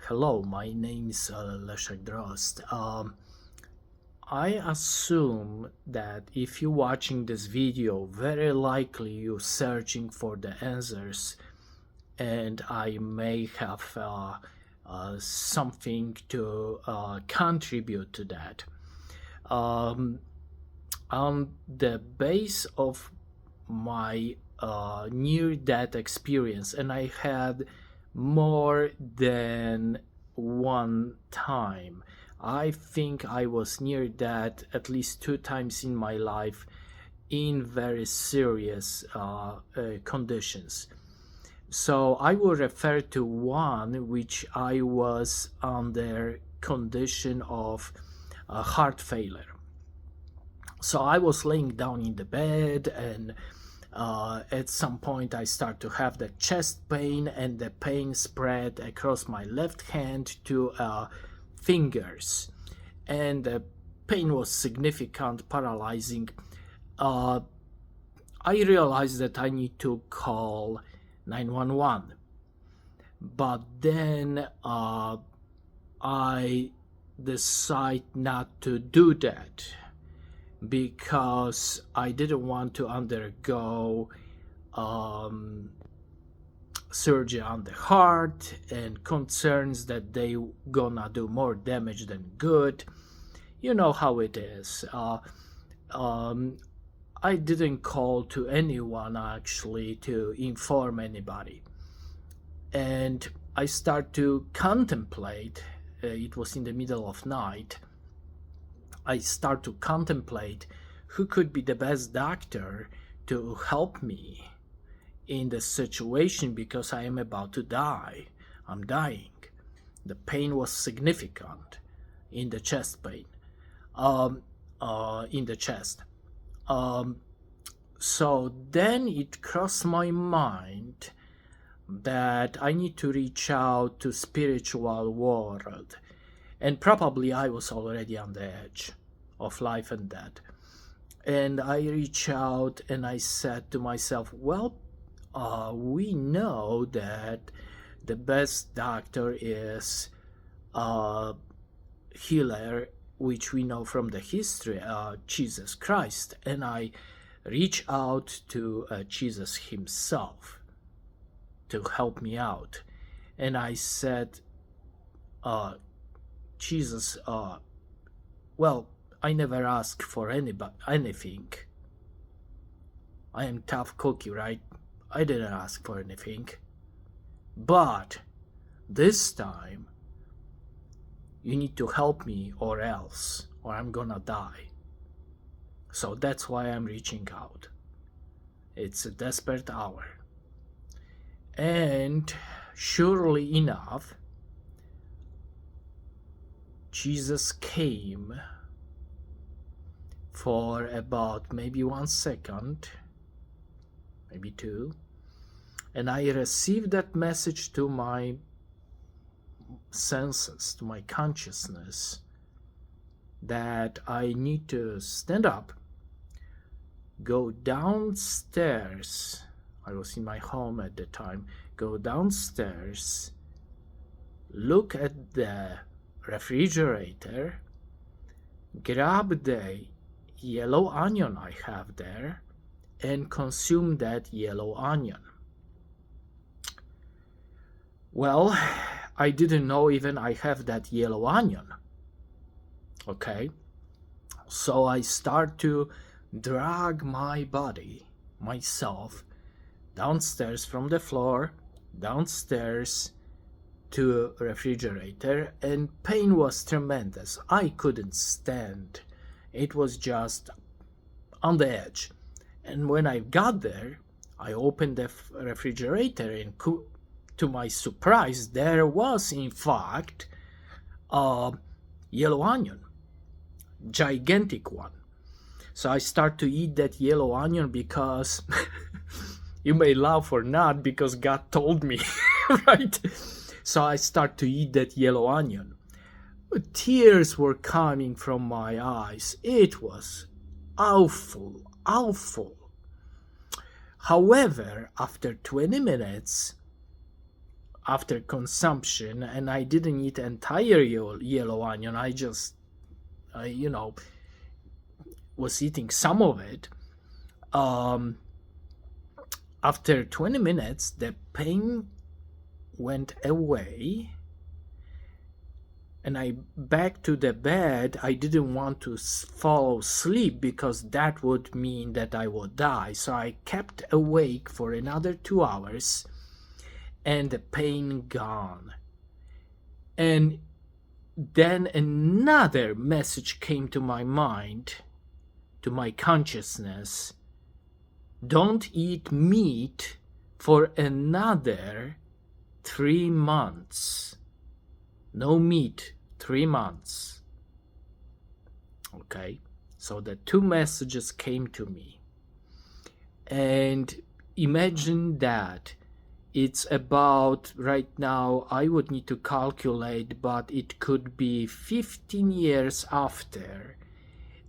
Hello, my name is Leszek Drozd. I assume that if you're watching this video, very likely you're searching for the answers, and I may have something to contribute to that. On the base of my near-death experience, and I had more than one time. I think I was near that at least 2 times in my life in very serious conditions. So I will refer to one which I was under condition of heart failure. So I was laying down in the bed, and at some point I start to have the chest pain, and the pain spread across my left hand to fingers, and the pain was significant, paralyzing. I realized that I need to call 911, but then I decide not to do that because I didn't want to undergo surgery on the heart, and concerns that they gonna do more damage than good. You know how it is. I didn't call to anyone actually to inform anybody, and I start to contemplate. It was in the middle of night. I start to contemplate who could be the best doctor to help me in the situation, because I am about to die. I'm dying. The pain was significant in the chest pain, in the chest. So then it crossed my mind that I need to reach out to spiritual world. And probably I was already on the edge of life and death. And I reached out and I said to myself, well, we know that the best doctor is healer, which we know from the history, Jesus Christ. And I reached out to Jesus himself to help me out. And I said, Jesus, well, I never ask for anything. I am tough cookie, right? I didn't ask for anything. But this time, you need to help me or else, or I'm gonna die. So that's why I'm reaching out. It's a desperate hour. And surely enough, Jesus came for about maybe 1 second, maybe 2, and I received that message to my senses, to my consciousness, that I need to stand up, go downstairs. I was in my home at the time. Go downstairs, look at the refrigerator, grab the yellow onion I have there, and consume that yellow onion. Well, I didn't know even I have that yellow onion. Okay, so I start to drag my body, myself, downstairs from the floor, downstairs to refrigerator, and pain was tremendous. I couldn't stand. It was just on the edge. And when I got there, I opened the refrigerator, and to my surprise, there was in fact a yellow onion, gigantic one. So I start to eat that yellow onion because you may laugh or not, because God told me, right? So I start to eat that yellow onion. Tears were coming from my eyes. It was awful, awful. However, after 20 minutes, after consumption, and I didn't eat entire yellow onion. I just, was eating some of it. After 20 minutes, the pain went away, and I back to the bed. I didn't want to fall asleep because that would mean that I would die. So I kept awake for another 2 hours, and the pain gone. And then another message came to my mind, to my consciousness. Don't eat meat for another 3 months. No meat, 3 months. Okay, so the two messages came to me. And imagine that it's about, right now, I would need to calculate, but it could be 15 years after,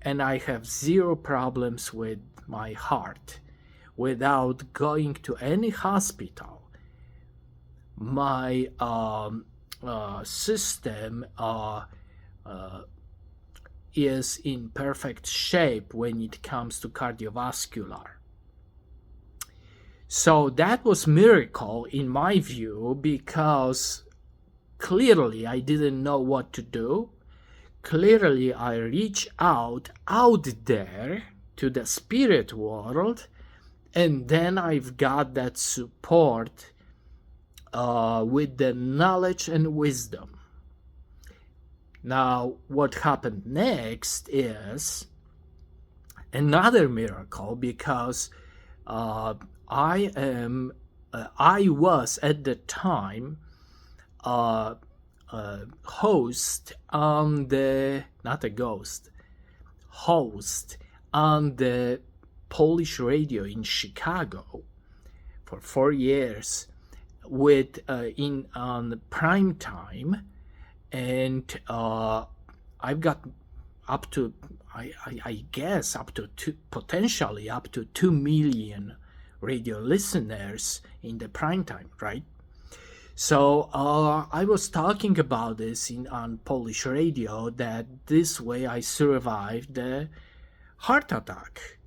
and I have zero problems with my heart without going to any hospital. My system is in perfect shape when it comes to cardiovascular. So that was miracle in my view, because clearly I didn't know what to do. Clearly I reached out there to the spirit world, and then I've got that support with the knowledge and wisdom. Now, what happened next is another miracle, because I was at the time host on the Polish radio in Chicago for 4 years with on prime time, and I've got up to I guess up to potentially up to 2 million radio listeners in the prime time, right? So I was talking about this on Polish radio, that this way I survived the heart attack.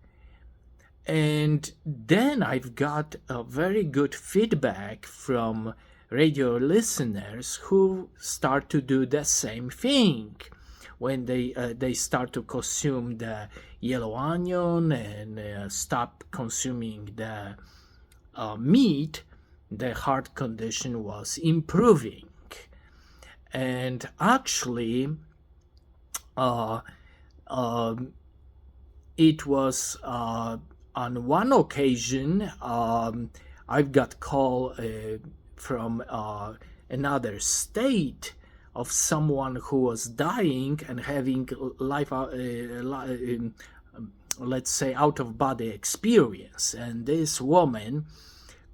And then I've got a very good feedback from radio listeners who start to do the same thing when they start to consume the yellow onion and stop consuming the meat. The heart condition was improving. And actually it was on one occasion I've got call from another state of someone who was dying and having life let's say out of body experience, and this woman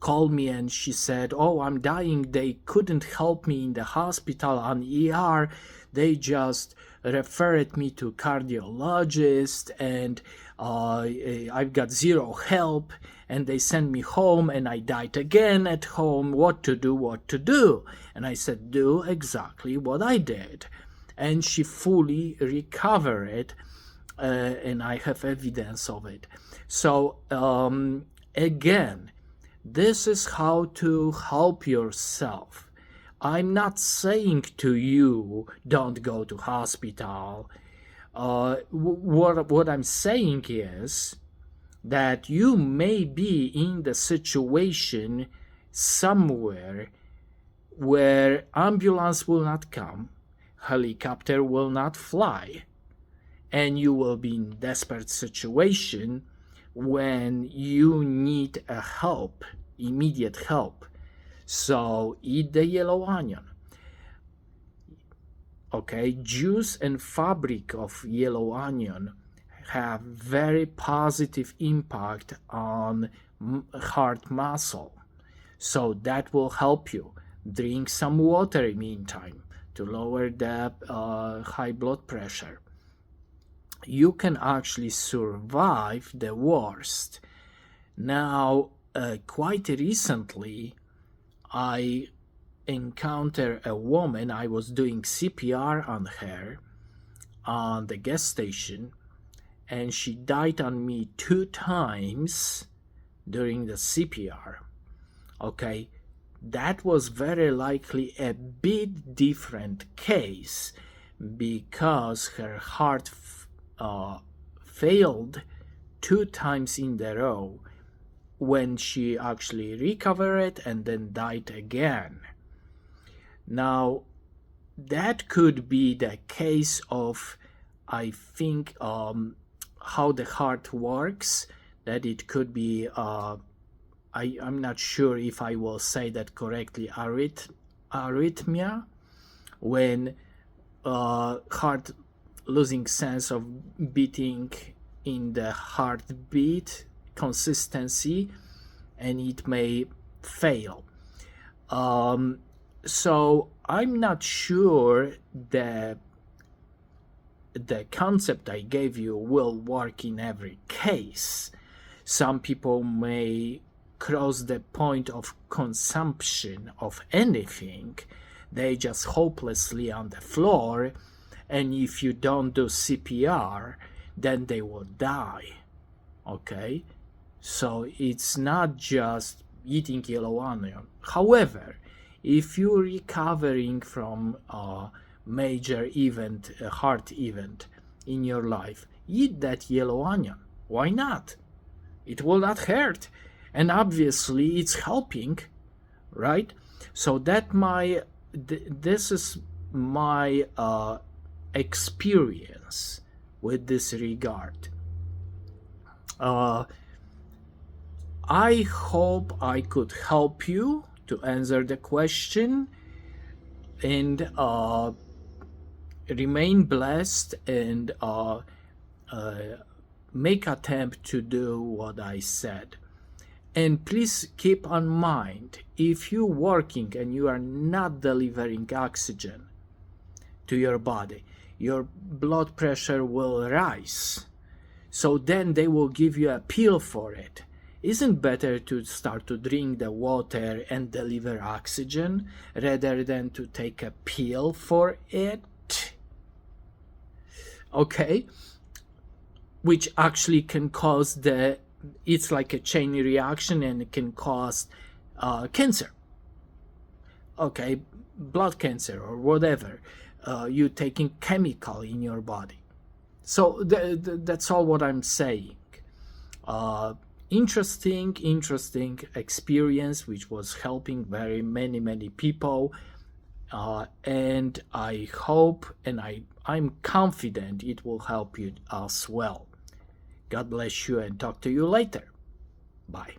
called me and she said, "Oh, I'm dying. They couldn't help me in the hospital on ER. They just referred me to cardiologist, and I've got zero help, and they sent me home and I died again at home. What to do?" And I said, "Do exactly what I did." And she fully recovered, and I have evidence of it. So again, this is how to help yourself. I'm not saying to you, don't go to hospital. What I'm saying is that you may be in the situation somewhere where ambulance will not come, helicopter will not fly, and you will be in desperate situation when you need a help, immediate help. So eat the yellow onion. Okay, juice and fabric of yellow onion have very positive impact on heart muscle. So that will help you. Drink some water in the meantime to lower the high blood pressure. You can actually survive the worst. Now, quite recently, I encountered a woman. I was doing CPR on her on the gas station, and she died on me 2 times during the CPR. Okay, that was very likely a bit different case because her heart failed 2 times in a row when she actually recovered and then died again. Now, that could be the case of, I think, how the heart works, that it could be, I'm not sure if I will say that correctly, arrhythmia, when heart losing sense of beating in the heartbeat consistency, and it may fail. So I'm not sure the concept I gave you will work in every case. Some people may cross the point of consumption of anything. They just hopelessly on the floor, and if you don't do CPR, then they will die. Okay, so it's not just eating yellow onion. However, if you're recovering from a major event, a heart event in your life, eat that yellow onion. Why not? It will not hurt, and obviously it's helping, right? So this is my experience with this regard. I hope I could help you to answer the question, and remain blessed, and make attempt to do what I said. And please keep in mind, if you're working and you are not delivering oxygen to your body, your blood pressure will rise. So then they will give you a pill for it. Isn't better to start to drink the water and deliver oxygen rather than to take a pill for it? Okay, which actually can cause it's like a chain reaction, and it can cause cancer. Okay, blood cancer or whatever. You taking chemical in your body. So that's all what I'm saying. Interesting experience, which was helping very many people, and I hope, and I'm confident it will help you as well. God bless you, and talk to you later. Bye.